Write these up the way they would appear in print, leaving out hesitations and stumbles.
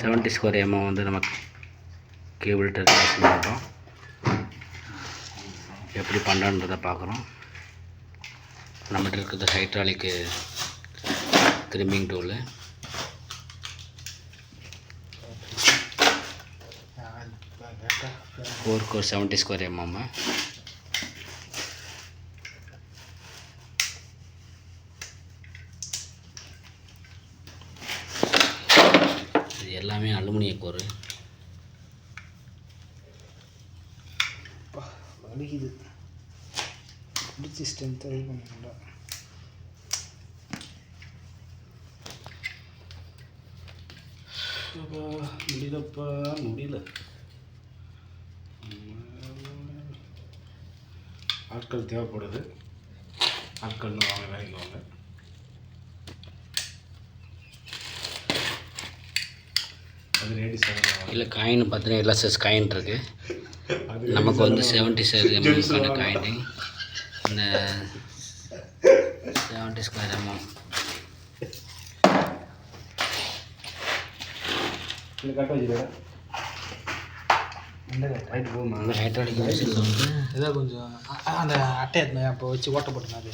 70 square MM வந்து நம்ம cable termination பண்ணுறோம். எப்படி பண்ணுறன்றதை பார்க்குறோம். நம்மகிட்ட இருக்கிறது hydraulic crimping tool. Core 70 square MM. இது எல்லாமே அலுமினிய கோர். வலிக்குது, பிடிச்சி ஸ்ட்ரென்த் ரெடி பண்ணிக்கல. முடியலப்பா, முடியல. ஆட்கள் தேவைப்படுது. ஆட்கள்னு வாங்க, வேலைக்கு வாங்க. அது ரேடி சார் இல்லை காயின் பார்த்தீங்கன்னா எல்லா சைஸ் காயின் இருக்குது. நமக்கு வந்து 70 எம்எம் காயின். இந்த 70 ஸ்கொயர் எம்எம் கட்ட வச்சுருக்கேன். ரைட்டு போகுமா? அந்த ஹைட்ராலிக் மிஷினில் வந்து ஏதோ கொஞ்சம் அந்த அட்டை எடுத்து அப்போ வச்சு ஓட்ட போட்டுங்க. அது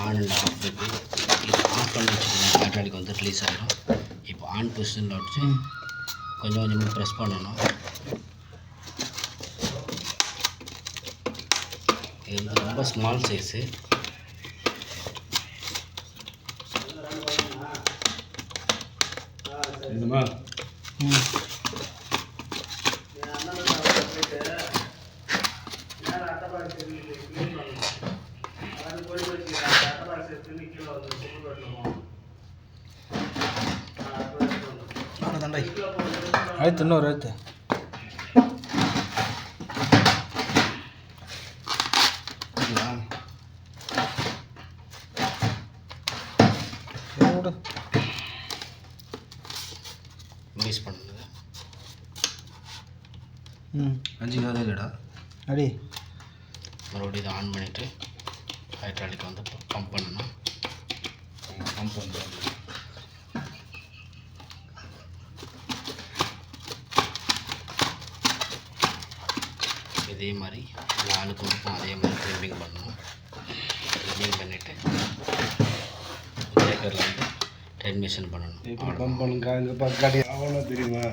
ஆன் அண்ட் ஆஃப் இருக்குது. இது ஆஃப் பண்ணி வச்சுக்கோங்க, ஹைட்ராலிக் வந்து ரிலீஸ் ஆகிடும். இப்போ ஆன் பொசிஷனில் வச்சு கொஞ்சம் கொஞ்சமாக ப்ரெஸ் பண்ணணும். இது வந்து ரொம்ப ஸ்மால் சைஸு. இதுமா தண்டை அழுத்து, இன்னொரு அழுத்து. மிஸ் பண்ணுது. 5 காதே இல்லைடா. அடி மறுபடியும் இதை ஆன் பண்ணிவிட்டு ஹைட்ராலிக் வந்து பம்ப் பண்ணணும். பம்ப் வந்து இதே மாதிரி 4 கொடுப்போம். அதே மாதிரி கிரிம்பிங் பண்ணணும். கிரிம்பிங் பண்ணிவிட்டு பிரேக்கரில் வந்து டெர்மினேஷன் பண்ணணும். இப்போ பம்ப் பண்ணுங்க. இங்கே பக்காடி அவ்வளோ தெரியுமா?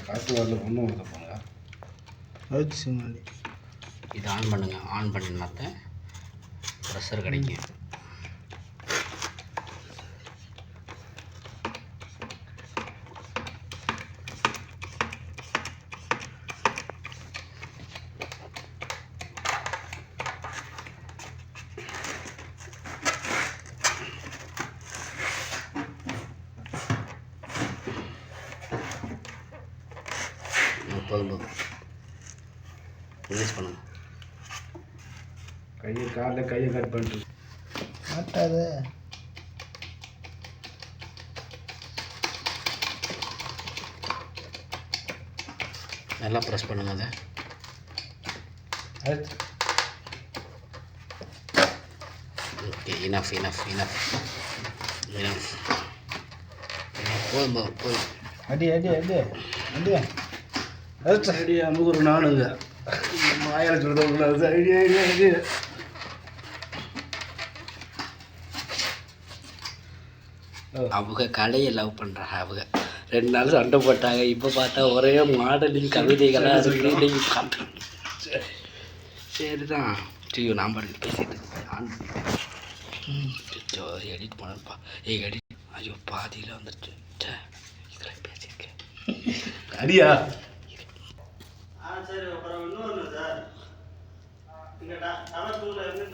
காற்று வரல, ஒன்றும் வருது போங்க. இது ஆன் பண்ணுங்கள். ஆன் பண்ணினாத்த ப்ரெஷர் கிடைக்கும். போதும் ரிலீஸ் பண்ணுங்க. கையை கட் பண்ணிட்டு மாட்டாது. நல்லா ப்ரெஸ் பண்ணுங்க. அதை ஓகே, இனஃப். போதும். அடி ஐடியா அமுகுற நானுங்க மாயால சொல்லுறது. ஐடியா அவங்க கலையை லவ் பண்ணுறாங்க. அவங்க 2 நாள் சண்டை போட்டாங்க. இப்போ பார்த்தா ஒரே மாடலிங் கவிதைகளாக இருக்குது. சரி தான் டியூ நான் பாட்டு பேசிட்டு ஆன் எடிட் பண்ணப்பா. எடிட் ஐயோ பாதியில் வந்துடுச்சு. இதில் பேசியிருக்கேன். அடியா சரி, அப்புறம் இன்னொன்று சார், இங்கே டவர் 2ல இருந்து